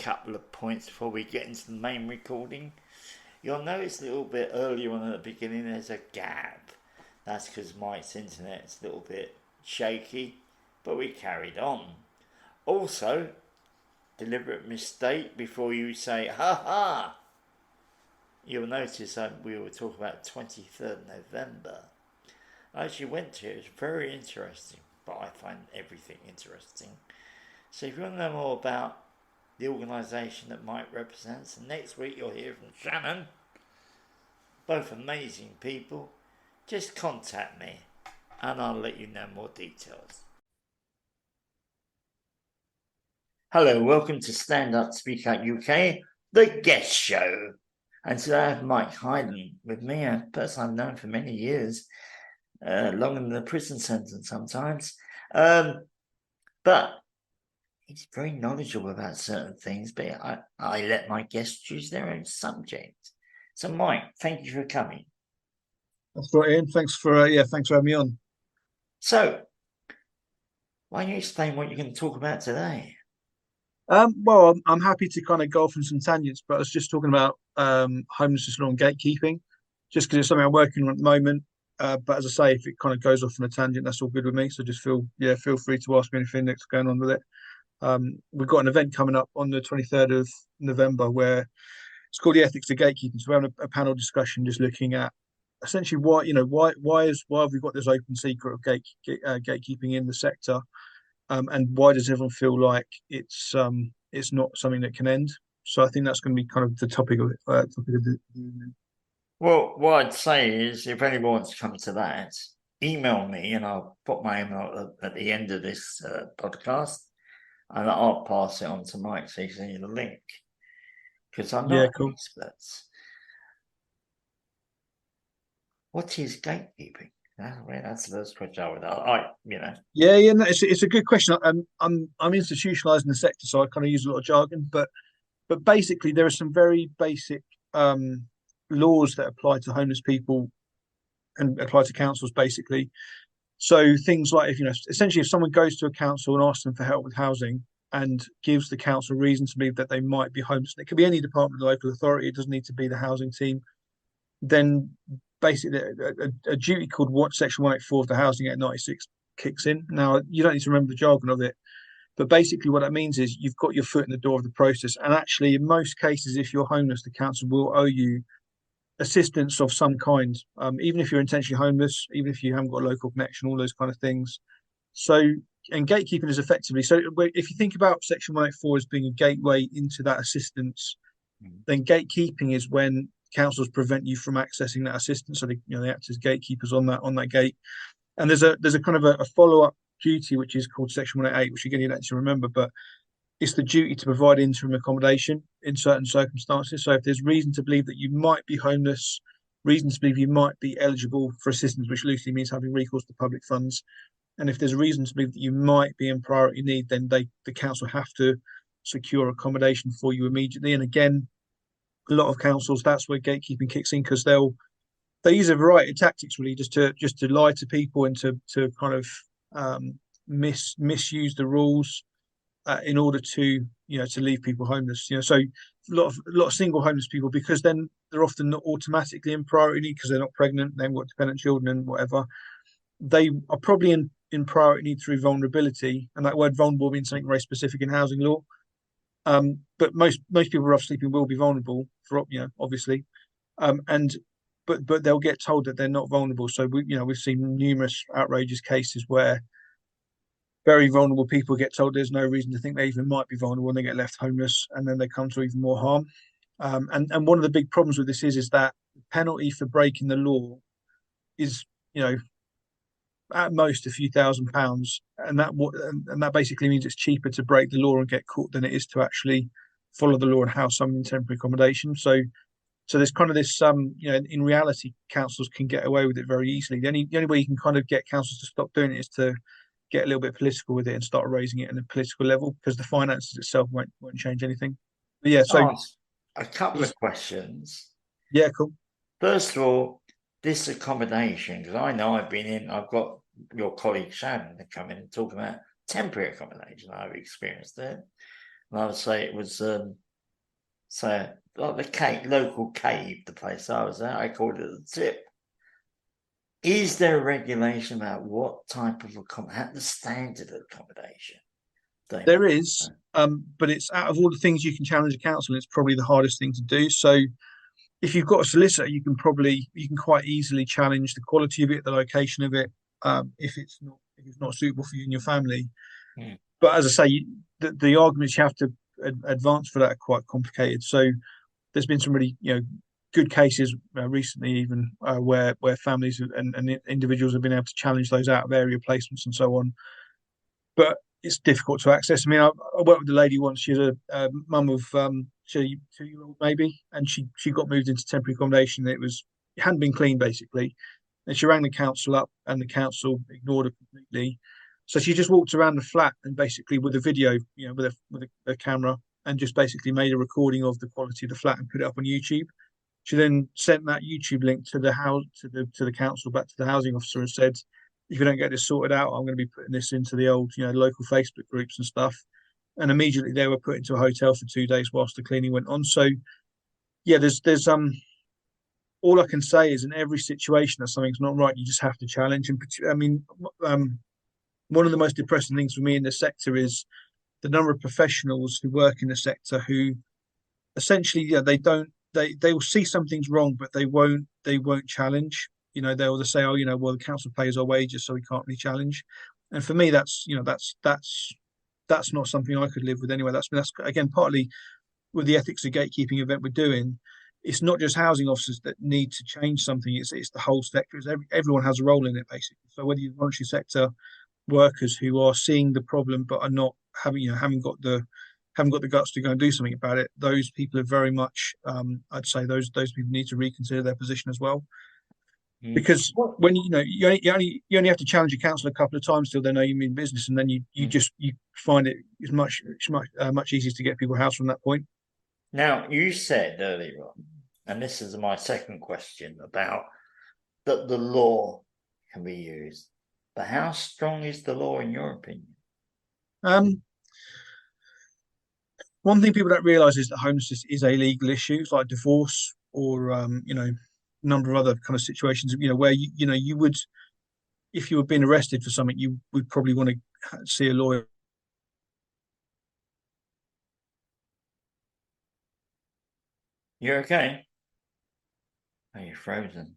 couple of points before we get into the main recording. You'll notice a little bit earlier on at the beginning there's a gap. That's because Mike's internet's a little bit shaky, but we carried on. Also, deliberate mistake before you say, ha ha! You'll notice that we were talking about 23rd November. I actually went to it. It was very interesting, but I find everything interesting. So if you want to know more about the organisation that Mike represents, and next week you'll hear from Shannon, both amazing people, just contact me and I'll let you know more details. Hello, welcome to Stand Up Speak Out UK, the guest show. And today I have Mike Hyden with me, a person I've known for many years, longer than a prison sentence sometimes. But he's very knowledgeable about certain things, but I let my guests choose their own subject. So, Mike, thank you for coming. That's right, Ian. Thanks for having me on. So, why don't you explain what you're going to talk about today? Well, I'm happy to kind of go off on some tangents, but I was just talking about homelessness law and gatekeeping, just because it's something I'm working on at the moment. But as I say, if it kind of goes off on a tangent, that's all good with me. So just feel free to ask me anything that's going on with it. We've got an event coming up on the 23rd of November where it's called the Ethics of Gatekeeping. So we're having a panel discussion just looking at essentially why have we got this open secret of gatekeeping in the sector, and why does everyone feel like it's not something that can end? So I think that's going to be kind of the topic of the Well, what I'd say is, if anyone wants to come to that, email me and I'll put my email at the end of this podcast, and I'll pass it on to Mike so he can send you the link. Because I'm not an expert. What is gatekeeping? That's the first question I would ask. No, it's a good question. I'm institutionalized in the sector, so I kind of use a lot of jargon, but basically there are some very basic laws that apply to homeless people and apply to councils basically. So things like essentially if someone goes to a council and asks them for help with housing and gives the council reason to believe that they might be homeless, and it could be any department of the local authority, it doesn't need to be the housing team, then basically a duty called Section 184 of the Housing Act 96 kicks in. Now, you don't need to remember the jargon of it, but basically what that means is you've got your foot in the door of the process. And actually, in most cases, if you're homeless, the council will owe you assistance of some kind, even if you're intentionally homeless, even if you haven't got a local connection, all those kind of things. So, and gatekeeping is effectively, so if you think about Section 184 as being a gateway into that assistance, then gatekeeping is when councils prevent you from accessing that assistance. So they act as gatekeepers on that gate. And there's a kind of a follow-up duty which is called Section 188, which again you don't actually remember, but it's the duty to provide interim accommodation in certain circumstances. So if there's reason to believe that you might be homeless, reason to believe you might be eligible for assistance, which loosely means having recourse to public funds, and if there's reason to believe that you might be in priority need, then the council have to secure accommodation for you immediately. And again, a lot of councils, that's where gatekeeping kicks in, because they use a variety of tactics really just to lie to people and to kind of misuse the rules in order to leave people homeless. So a lot of single homeless people, because then they're often not automatically in priority need because they're not pregnant, they've got dependent children and whatever. They are probably in priority need through vulnerability, and that word vulnerable means something very specific in housing law. But most people rough sleeping will be vulnerable for obviously, but they'll get told that they're not vulnerable. So we've seen numerous outrageous cases where very vulnerable people get told there's no reason to think they even might be vulnerable, and they get left homeless, and then they come to even more harm. And one of the big problems with this is that the penalty for breaking the law is at most a few £1,000s, and that basically means it's cheaper to break the law and get caught than it is to actually follow the law and house someone in temporary accommodation. So there's kind of this in reality, councils can get away with it very easily. The only way you can kind of get councils to stop doing it is to get a little bit political with it and start raising it at a political level, because the finances itself won't change anything. But yeah, so a couple of questions. Yeah, cool. First of all, this accommodation, because I know I've got your colleague Shannon to come in and talk about temporary accommodation. I've experienced it. And I would say it was so like the local cave, the place I was at. I called it the Tip. Is there a regulation about what type of the standard of accommodation they There want? is, but it's out of all the things you can challenge a council, it's probably the hardest thing to do. So if you've got a solicitor, you can quite easily challenge the quality of it, the location of it, if it's not suitable for you and your family. Hmm. But as I say, the arguments you have to advance for that are quite complicated. So there's been some really good cases recently, even where families and individuals have been able to challenge those out of area placements and so on. But it's difficult to access. I mean, I worked with a lady once. She had a mum of she had a 2-year-old maybe, and she got moved into temporary accommodation. It hadn't been cleaned basically, and she rang the council up, and the council ignored her completely. So she just walked around the flat and basically with a video, with a camera, and just basically made a recording of the quality of the flat and put it up on YouTube. She then sent that YouTube link to the house to the council back to the housing officer and said, if you don't get this sorted out, I'm going to be putting this into the old, local Facebook groups and stuff. And immediately they were put into a hotel for 2 days whilst the cleaning went on. So yeah, there's all I can say is in every situation that something's not right, you just have to challenge. And I mean, one of the most depressing things for me in the sector is the number of professionals who work in the sector who essentially, they will see something's wrong, but they won't challenge. They'll just say, oh, well, the council pays our wages, so we can't really challenge. And for me, that's not something I could live with anyway. That's again partly with the ethics of gatekeeping event we're doing. It's not just housing officers that need to change something. It's the whole sector. Everyone has a role in it basically. So whether you're voluntary sector workers who are seeing the problem but are not haven't got the guts to go and do something about it, those people are very much, I'd say those people need to reconsider their position as well. Hmm. Because when you only have to challenge a council a couple of times till they know you mean business, and then you find much easier to get people housed from that point. Now, you said earlier on, and this is my second question about that the law can be used, but how strong is the law in your opinion? One thing people don't realise is that homelessness is a legal issue. It's like divorce or a number of other kind of situations. Where you would, if you were being arrested for something, you would probably want to see a lawyer. You're okay? Oh, you're frozen.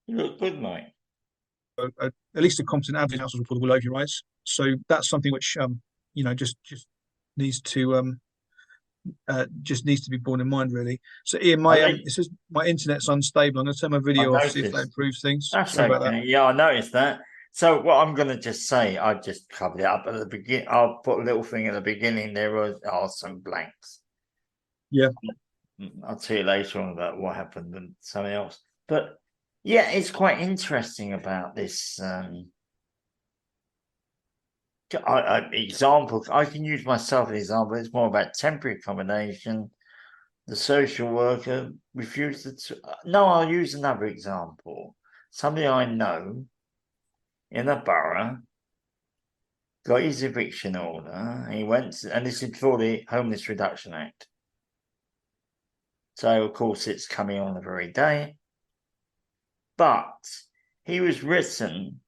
You look good, mate. At least a competent advocate council report will over your rights. So that's something which just needs to be borne in mind really. So Ian, it says my internet's unstable. I'm going to turn my video off, see if that improves things. That's Sorry about that. okay. Yeah, I noticed that. So what I'm going to just say, I just covered it up at the beginning. I'll put a little thing at the beginning. There are some blanks. Yeah. I'll tell you later on about what happened and something else. But yeah, it's quite interesting about this. Example, I can use myself as an example. It's more about temporary accommodation. The social worker refused to. No, I'll use another example. Somebody I know in a borough got his eviction order. And he went, and this is before the Homeless Reduction Act. So of course it's coming on the very day. But he was written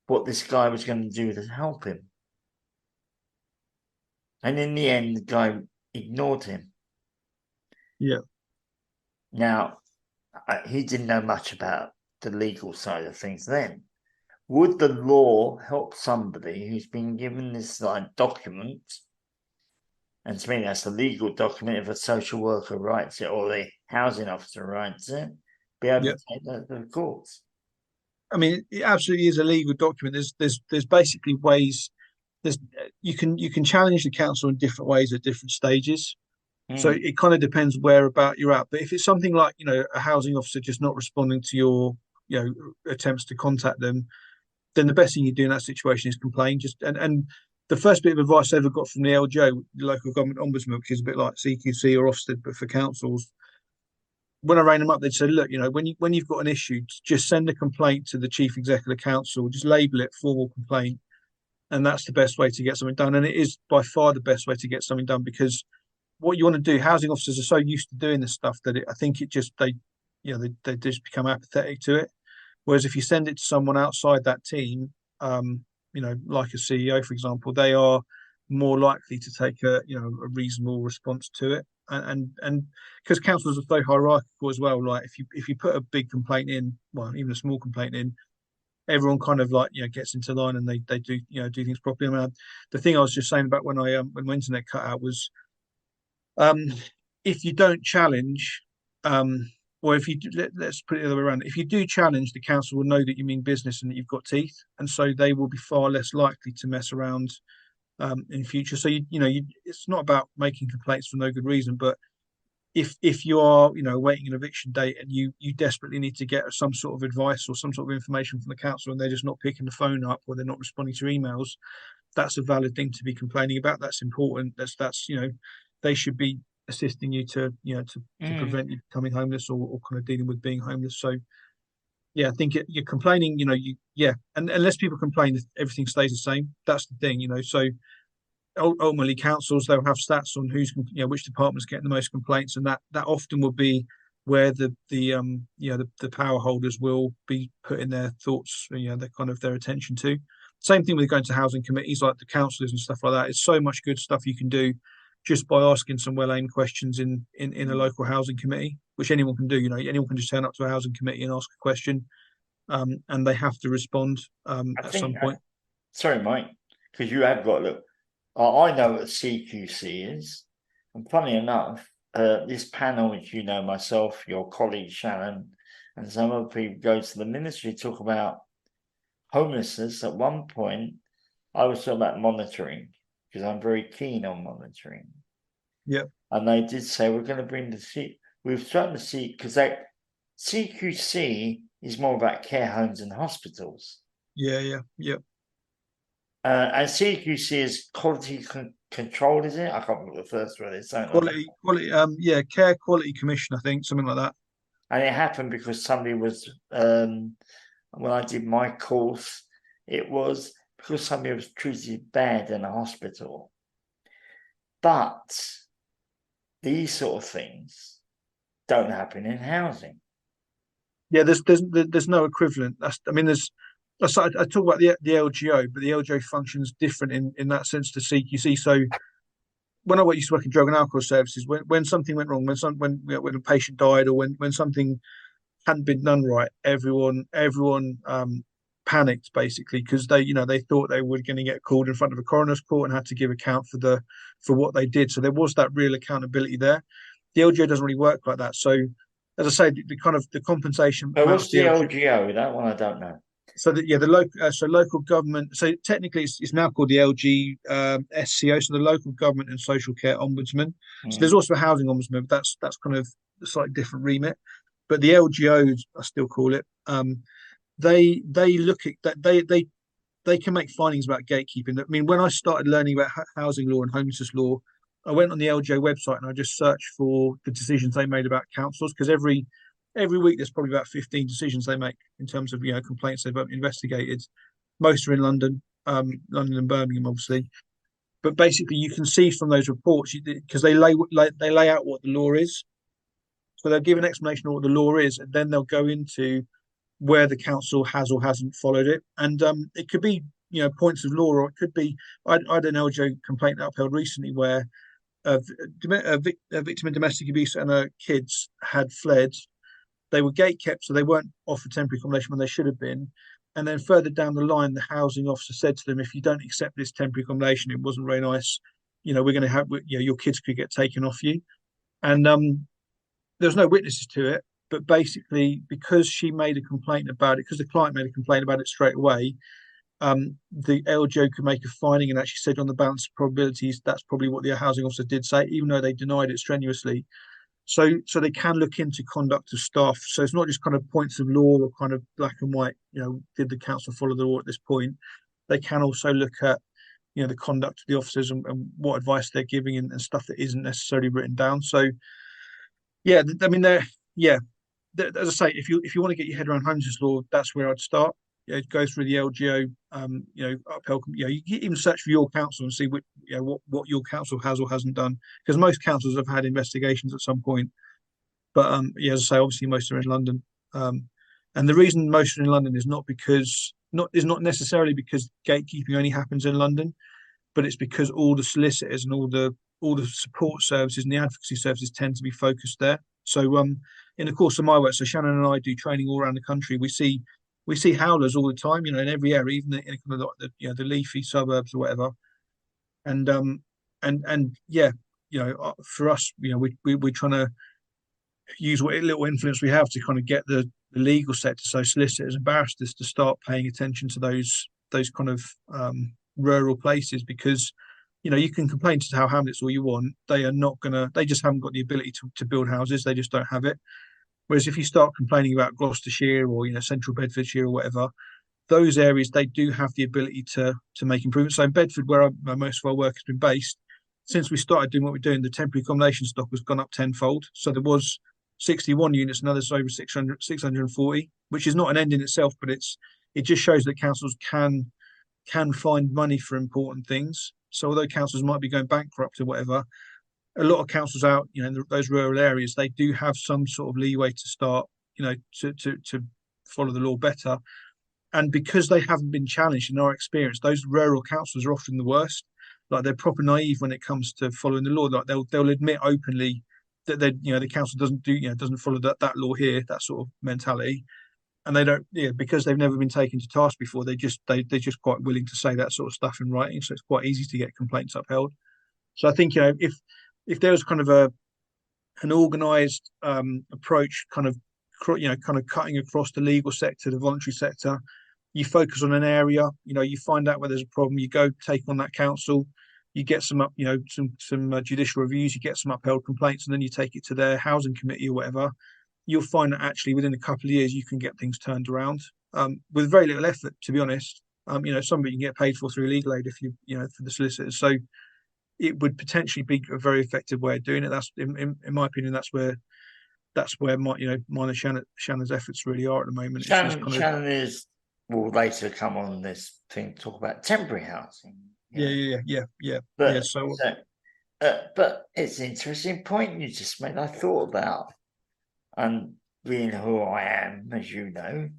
what this guy was going to do to help him. And in the end, the guy ignored him. Yeah. Now, he didn't know much about the legal side of things then. Would the law help somebody who's been given this document? And to me, that's a legal document. If a social worker writes it or the housing officer writes it, be able to take that to the courts. I mean, it absolutely is a legal document. There's basically ways. You can challenge the council in different ways at different stages. So it kind of depends where about you're at. But if it's something like a housing officer just not responding to your attempts to contact them, then the best thing you do in that situation is complain. And the first bit of advice I ever got from the LGO, the local government ombudsman, which is a bit like CQC or Ofsted, but for councils, when I rang them up, they'd say, look, when you've got an issue, just send a complaint to the chief executive council, just label it formal complaint, and that's the best way to get something done. And it is by far the best way to get something done, because what you want to do, housing officers are so used to doing this stuff that I think it just they just become apathetic to it. Whereas if you send it to someone outside that team, like a CEO, for example, they are more likely to take a reasonable response to it. And because councils are so hierarchical as well, like if you put a big complaint in, well, even a small complaint in, everyone kind of like gets into line and they do do things properly. I mean, the thing I was just saying about when my internet cut out was, um, if you don't challenge, or if let's put it the other way around, if you do challenge, the council will know that you mean business and that you've got teeth, and so they will be far less likely to mess around in future. So it's not about making complaints for no good reason, but if you are waiting an eviction date and you desperately need to get some sort of advice or some sort of information from the council and they're just not picking the phone up or they're not responding to your emails, that's a valid thing to be complaining about. That's important. That's they should be assisting you to Mm. prevent you becoming homeless, or kind of dealing with being homeless. So yeah, I think you're complaining, and unless people complain, everything stays the same. That's the thing. So ultimately councils, they'll have stats on which departments getting the most complaints, and that often will be where the power holders will be putting their thoughts, their kind of their attention to. Same thing with going to housing committees, like the councillors and stuff like that. It's so much good stuff you can do just by asking some well-aimed questions in a local housing committee, which anyone can do. Anyone can just turn up to a housing committee and ask a question, and they have to respond I at some think, point. sorry, Mike, because you have got, look, I know what CQC is, and funny enough, this panel, which myself, your colleague Sharon, and some other people go to the ministry talk about homelessness. At one point, I was talking about monitoring because I'm very keen on monitoring, Yeah, and they did say we're going to bring we've started to see, because CQC is more about care homes and hospitals. yeah. And CQC is quality control, is it? I can't remember the first word is, something like that. Quality, care quality commission, I think, something like that. And it happened because somebody was, when I did my course, it was because somebody was treated bad in a hospital. But these sort of things don't happen in housing. Yeah, there's no equivalent. I talk about the LGO, but the LGO functions different in that sense to CQC. So when I used to work in drug and alcohol services, when something went wrong, when a patient died, or when something hadn't been done right, everyone panicked basically, because they thought they were going to get called in front of a coroner's court and had to give account for what they did. So there was that real accountability there. The LGO doesn't really work like that. So as I say, the kind of the compensation So amounts what's to the the LGO. LGO? That one I don't know. So the local government. So technically, it's now called the LG SCO. So the local government and social care ombudsman. So there's Mm. also a housing ombudsman, but that's kind of a slightly different remit. But the LGOs, I still call it. They look at that. They can make findings about gatekeeping. I mean, when I started learning about housing law and homelessness law, I went on the LGO website and I just searched for the decisions they made about councils, because every week there's probably about 15 decisions they make in terms of complaints they've investigated. Most are in London, London and Birmingham, obviously. But basically, you can see from those reports, because they lay out what the law is. So they'll give an explanation of what the law is, and then they'll go into where the council has or hasn't followed it. And it could be points of law, or it could be, I had an LGO complaint upheld recently where a victim of domestic abuse and her kids had fled. They were gate kept, so they weren't offered temporary accommodation when they should have been. And then further down the line, the housing officer said to them, if you don't accept this temporary accommodation, it wasn't very nice, we're going to have, your kids could get taken off you. And there's no witnesses to it, but basically, because she made a complaint about it, because the client made a complaint about it straight away, the LGO could make a finding and actually said on the balance of probabilities, that's probably what the housing officer did say, even though they denied it strenuously. So they can look into conduct of staff. So it's not just kind of points of law or kind of black and white, did the council follow the law at this point? They can also look at, the conduct of the officers, and what advice they're giving, and stuff that isn't necessarily written down. So yeah, I mean, yeah, as I say, if you want to get your head around homelessness law, that's where I'd start. Go through the LGO, upheld. You can even search for your council and see what your council has or hasn't done, because most councils have had investigations at some point. But as I say, obviously most are in London, and the reason most are in London is not necessarily because gatekeeping only happens in London, but it's because all the solicitors and all the support services and the advocacy services tend to be focused there. So in the course of my work, so Shannon and I do training all around the country. We see howlers all the time, in every area, even in kind of like the leafy suburbs or whatever. And yeah, for us, we're trying to use what little influence we have to kind of get the legal sector, so solicitors and barristers, to start paying attention to those kind of rural places, because you can complain to Tower Hamlets all you want, they just haven't got the ability to build houses, they just don't have it. Whereas if you start complaining about Gloucestershire or central Bedfordshire or whatever, those areas, they do have the ability to make improvements. So in Bedford, where most of our work has been based, since we started doing what we're doing, the temporary accommodation stock has gone up tenfold. So there was 61 units, and now there's over 640, which is not an end in itself, but it just shows that councils can find money for important things. So although councils might be going bankrupt or whatever, a lot of councils out, in those rural areas, they do have some sort of leeway to start, to follow the law better. And because they haven't been challenged, in our experience, those rural councils are often the worst. Like, they're proper naive when it comes to following the law. Like, they'll admit openly that the council doesn't follow that law here, that sort of mentality. And they don't, because they've never been taken to task before. They're just quite willing to say that sort of stuff in writing. So it's quite easy to get complaints upheld. So I think, if there was kind of an organised approach, kind of cutting across the legal sector, the voluntary sector, you focus on an area, you find out where there's a problem, you go take on that council, you get some judicial reviews, you get some upheld complaints, and then you take it to their housing committee or whatever. You'll find that actually within a couple of years you can get things turned around, with very little effort, to be honest. Some of it you can get paid for through legal aid if for the solicitors. So it would potentially be a very effective way of doing it. That's in my opinion, that's where mine and Shannon's efforts really are at the moment. Shannon will later come on this thing to talk about temporary housing. Yeah. But So but it's an interesting point you just made. I thought about, and being who I am, as you know,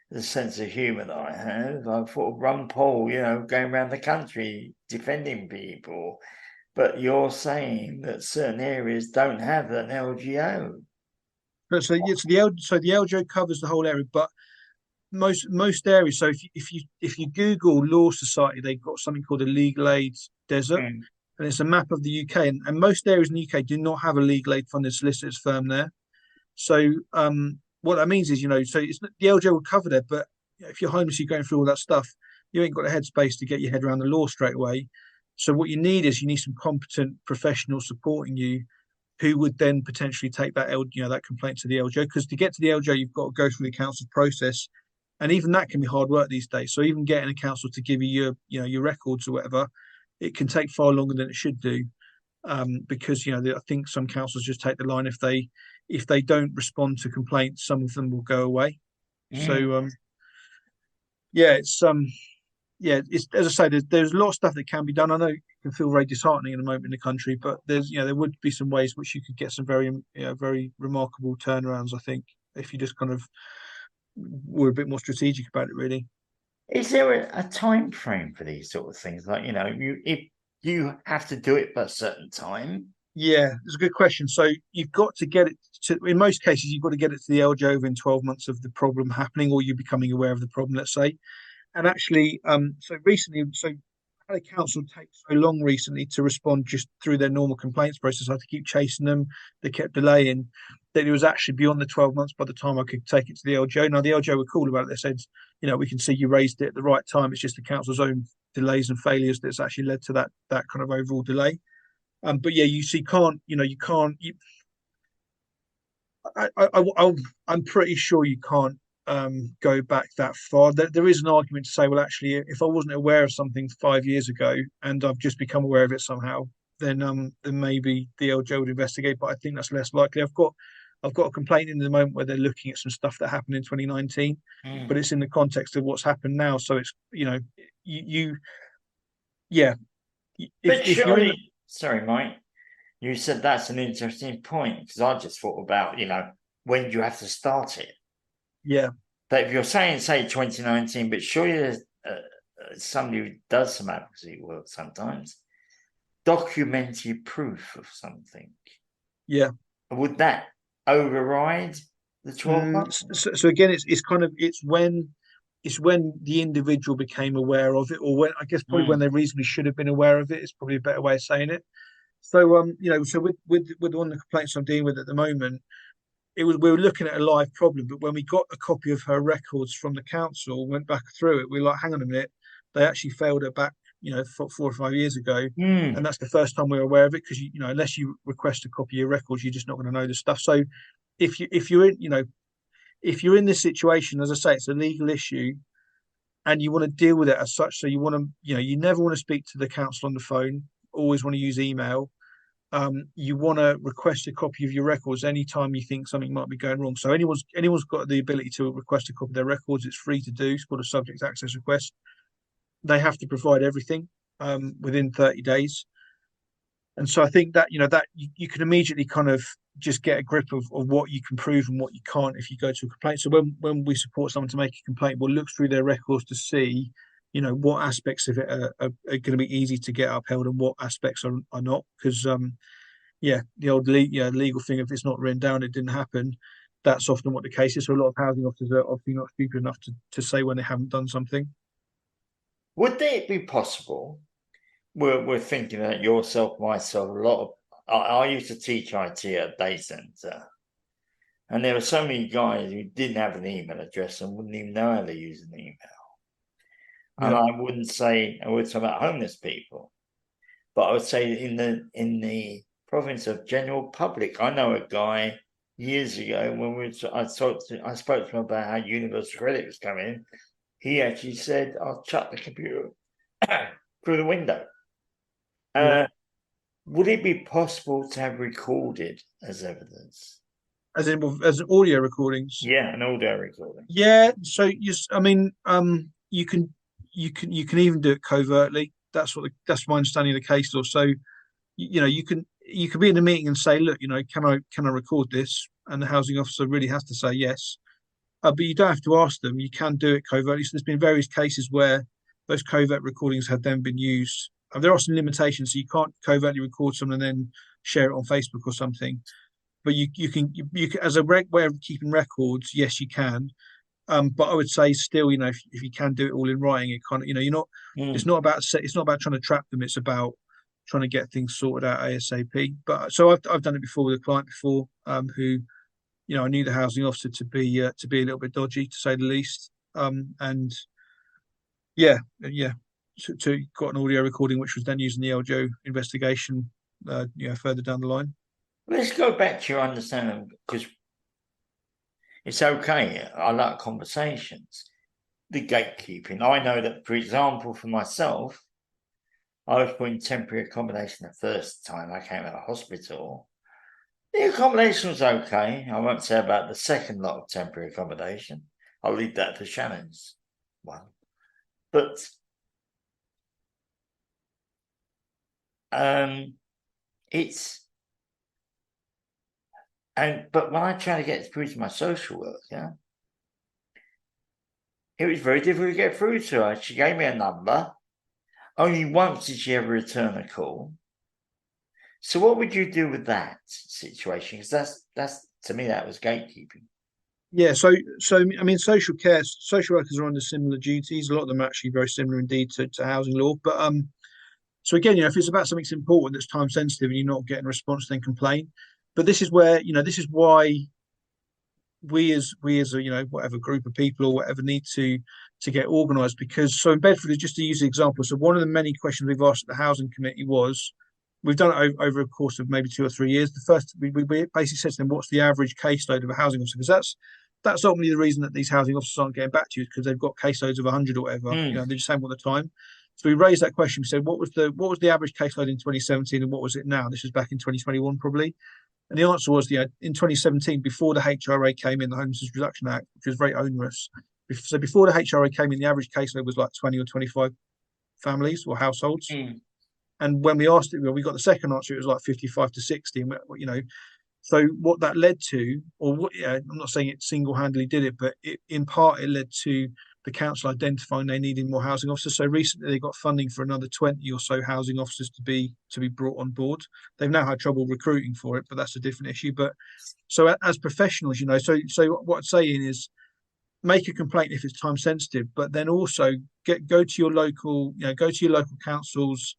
the sense of humour that I have, I thought of Ron Paul, going around the country defending people. But you're saying that certain areas don't have an LGO. so the LGO covers the whole area, but most areas. So if you Google Law Society, they've got something called a legal aid desert, and it's a map of the UK, and most areas in the UK do not have a legal aid funded solicitors firm there. So what that means is, so it's the LGO will cover that, but if you're homeless, you're going through all that stuff, you ain't got the headspace to get your head around the law straight away. So what you need some competent professionals supporting you, who would then potentially take that complaint to the LGO. Because to get to the LGO, you've got to go through the council's process, and even that can be hard work these days. So even getting a council to give you your records or whatever, it can take far longer than it should do, because I think some councils just take the line, if they don't respond to complaints, some of them will go away. So it's as I say, there's a lot of stuff that can be done. I know it can feel very disheartening at the moment in the country, but there would be some ways which you could get some very very remarkable turnarounds, I think, if you just kind of were a bit more strategic about it, really. Is there a time frame for these sort of things? Like, if you have to do it by a certain time? Yeah, it's a good question. So you've got to get it in most cases, you've got to get it to the LGO within 12 months of the problem happening, or you becoming aware of the problem, let's say. And actually, so I had a council take so long recently to respond just through their normal complaints process. I had to keep chasing them. They kept delaying, that it was actually beyond the 12 months by the time I could take it to the LGO. Now, the LGO were cool about it. They said, we can see you raised it at the right time. It's just the council's own delays and failures that's actually led to that kind of overall delay. But yeah, you can't. I'm pretty sure you can't go back that far. There is an argument to say, well, actually, if I wasn't aware of something 5 years ago and I've just become aware of it somehow, then maybe the LGO would investigate. But I think that's less likely. I've got a complaint in the moment where they're looking at some stuff that happened in 2019, but Mm. it's in the context of what's happened now. So it's, you yeah, But if you're in, surely, sorry, Mike, you said that's an interesting point because I just thought about, when do you have to start it? yeah, But if you're saying, say, 2019, but surely there's somebody who does some advocacy work sometimes, documented proof of something. yeah. Would that override the 12 months? So again, it's kind of it's when the individual became aware of it, or when I guess probably when Mm. they reasonably should have been aware of it. Is probably a better way of saying it. So so with one of the complaints I'm dealing with at the moment, we were looking at a live problem, but when we got a copy of her records from the council, went back through it, we were like, hang on a minute, they actually failed her back, 4 or 5 years ago, and Mm. that's the first time we were aware of it because unless you request a copy of your records, you're just not going to know the stuff. So if you're in this situation, as I say, it's a legal issue, and you want to deal with it as such. So you want to, you never want to speak to the council on the phone. Always want to use email. You want to request a copy of your records anytime you think something might be going wrong. So anyone's got the ability to request a copy of their records. It's free to do. It's called a subject access request. They have to provide everything within 30 days. And so I think that that you can immediately kind of just get a grip of what you can prove and what you can't if you go to a complaint. So when we support someone to make a complaint, we'll look through their records to see what aspects of it are going to be easy to get upheld and what aspects are not. Because the old legal thing, if it's not written down, it didn't happen. That's often what the case is. So a lot of housing officers are obviously not stupid enough to say when they haven't done something. Would it be possible? We're thinking that yourself, myself, a lot of. I used to teach IT at a day center, and there were so many guys who didn't have an email address and wouldn't even know how to use an email. And Yeah, I would talk about homeless people, but I would say in the province of general public, I know a guy years ago when I spoke to him about how universal credit was coming. He actually said, "I'll chuck the computer through the window." yeah. Uh, would it be possible to have recorded as evidence? As in audio recordings. Yeah, an audio recording. Yeah, so I mean, you can even do it covertly. That's my understanding of the case law. So, you can be in a meeting and say, look, can I record this? And the housing officer really has to say yes. But you don't have to ask them. You can do it covertly. So there's been various cases where those covert recordings have then been used. And there are some limitations, so you can't covertly record someone and then share it on Facebook or something. But you can as a way of keeping records, yes, you can. But I would say still, if you can do it all in writing, it kind of, you're not. Mm. It's not about trying to trap them. It's about trying to get things sorted out ASAP. But so I've done it before with a client before, who I knew the housing officer to be a little bit dodgy, to say the least. And yeah, to got an audio recording, which was then used in the LGO investigation, further down the line. Let's go back to your understanding because it's okay. I like conversations. The gatekeeping. I know that, for example, for myself, I was put in temporary accommodation the first time I came out of hospital. The accommodation was okay. I won't say about the second lot of temporary accommodation. I'll leave that for Shannon's one. But it's but when I try to get through to my social work, it was very difficult to get through to her. She gave me a number. Only once did she ever return a call. So what would you do with that situation? Because that's to me that was gatekeeping. Yeah, so I mean, social workers are under similar duties. A lot of them are actually very similar indeed to housing law. But so again, if it's about something that's important that's time sensitive and you're not getting a response, then complain. But this is where this is why we as a whatever group of people or whatever need to get organised. Because so in Bedford, just to use the example, so one of the many questions we've asked at the housing committee was, we've done it over a course of maybe 2 or 3 years. The first we basically said to them, what's the average caseload of a housing officer? Because that's ultimately the reason that these housing officers aren't getting back to you, is because they've got caseloads of 100 or whatever. Mm. They just haven't got the time. So we raised that question. We said, what was the average caseload in 2017 and what was it now? This was back in 2021 probably. And the answer was, in 2017, before the HRA came in, the Homelessness Reduction Act, which was very onerous. So before the HRA came in, the average caseload was like 20 or 25 families or households. Mm. And when we asked it, we got the second answer, it was like 55 to 60. So what that led to, or what, I'm not saying it single-handedly did it, but in part it led to the council identifying they needed more housing officers. So recently they got funding for another 20 or so housing officers to be brought on board. They've now had trouble recruiting for it, but that's a different issue. But so as professionals, so what I'm saying is make a complaint if it's time sensitive, but then also go to your local, go to your local council's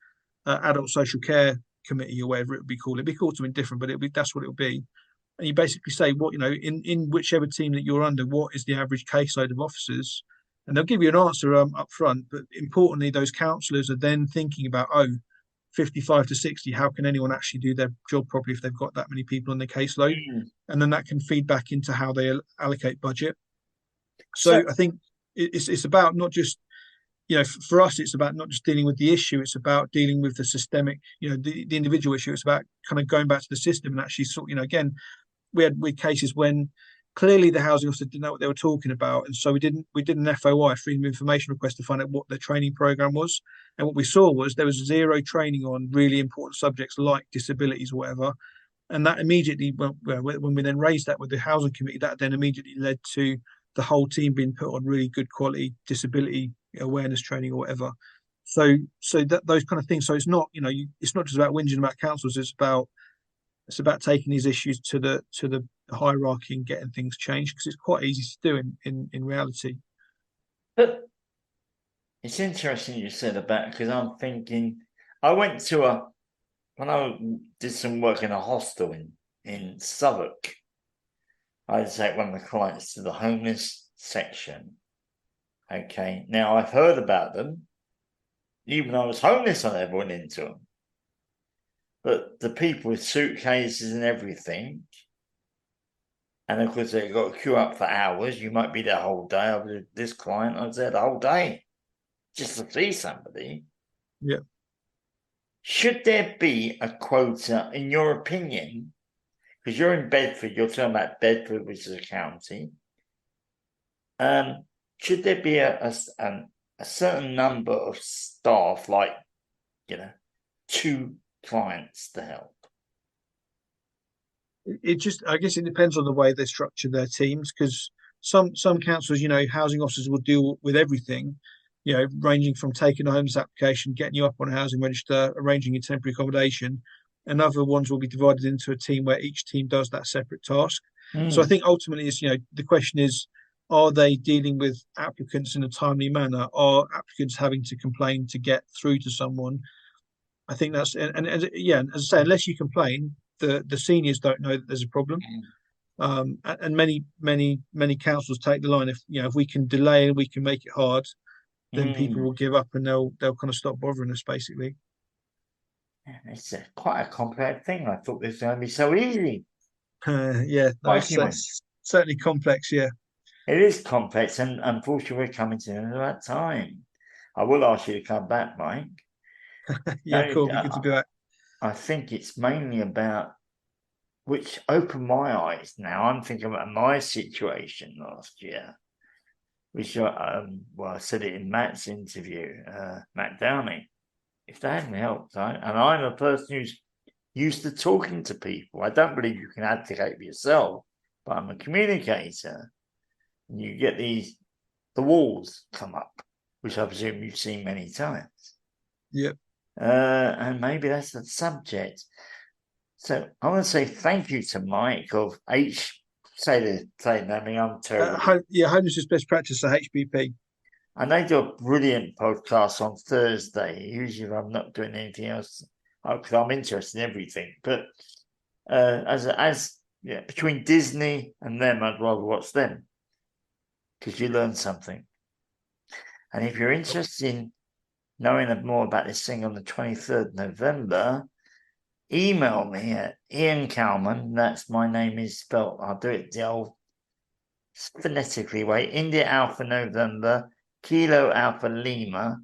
adult social care committee or whatever it would be called. It'd be called something different, but that's what it would be. And you basically say what, in whichever team that you're under, what is the average caseload of officers? And they'll give you an answer up front. But importantly, those counsellors are then thinking about, 55 to 60, how can anyone actually do their job properly if they've got that many people on their caseload? Mm. And then that can feed back into how they allocate budget. So So I think it's about not just, for us, it's about not just dealing with the issue, it's about dealing with the systemic, the individual issue. It's about kind of going back to the system and actually again, we had cases when clearly the housing officer didn't know what they were talking about. And so we did an FOI, freedom of information request, to find out what their training program was. And what we saw was there was zero training on really important subjects like disabilities or whatever. And that immediately, when we then raised that with the housing committee, that then immediately led to the whole team being put on really good quality disability awareness training or whatever. So that those kind of things. So it's not, it's not just about whinging about councils. It's about taking these issues to the hierarchy and getting things changed, because it's quite easy to do in reality. but it's interesting you said about, because I'm thinking, I went to when I did some work in a hostel in Southwark, I take one of the clients to the homeless section. Okay, now I've heard about them. Even though I was homeless, I never went into them. But the people with suitcases and everything, and of course they've got to queue up for hours. You might be there the whole day. This client, I was there the whole day just to see somebody. Yeah. Should there be a quota, in your opinion? Because you're in Bedford, you're talking about Bedford, which is a county. Should there be a certain number of staff, like, 2 clients to help? I guess it depends on the way they structure their teams, because some councils, housing officers will deal with everything, ranging from taking a homeless application, getting you up on a housing register, arranging your temporary accommodation, and other ones will be divided into a team where each team does that separate task. So I think ultimately, the question is, are they dealing with applicants in a timely manner? Are applicants having to complain to get through to someone? I think that's and as I say, unless you complain, the seniors don't know that there's a problem. And many councils take the line, if we can delay and we can make it hard, then people will give up and they'll kind of stop bothering us, basically. It's quite a complex thing. I thought this was going to be so easy. Yeah, no, it's certainly complex. Yeah, it is complex, and unfortunately, we're coming to the end of that time. I will ask you to come back, Mike. Yeah, cool. Be good to do that. I think it's mainly about, which opened my eyes. Now I'm thinking about my situation last year, which I said it in Matt's interview, Matt Downey. If that hadn't helped, and I'm a person who's used to talking to people. I don't believe you can advocate for yourself, but I'm a communicator. And you get the walls come up, which I presume you've seen many times. Yep. And maybe that's the subject. So I want to say thank you to Mike of say the name. I'm terrible. Homelessness Best Practice at HBP. And they do a brilliant podcast on Thursday. Usually, if I'm not doing anything else, because I'm interested in everything. But between Disney and them, I'd rather watch them, because you learn something. And if you're interested in knowing more about this thing on the 23rd November, email me at Ian Calman. That's my name is spelled. I'll do it the old phonetically way. India Alpha November, Kilo Alpha Lima,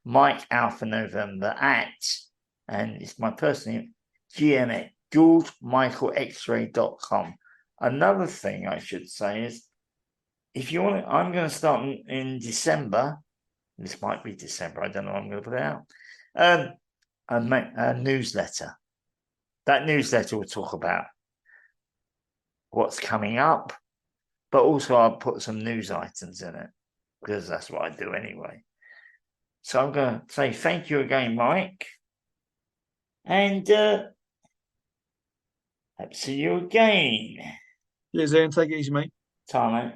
Mike Alpha November @ and it's my personal name, GouldMichaelXray.com. Another thing I should say is, if you want, I'm going to start in December. This might be December. I don't know. I'm going to put it out. A newsletter. That newsletter will talk about what's coming up, but also I'll put some news items in it because that's what I do anyway. So I'm going to say thank you again, Mike, and hope to see you again. Cheers, Ian. Take it easy, mate. Time, mate.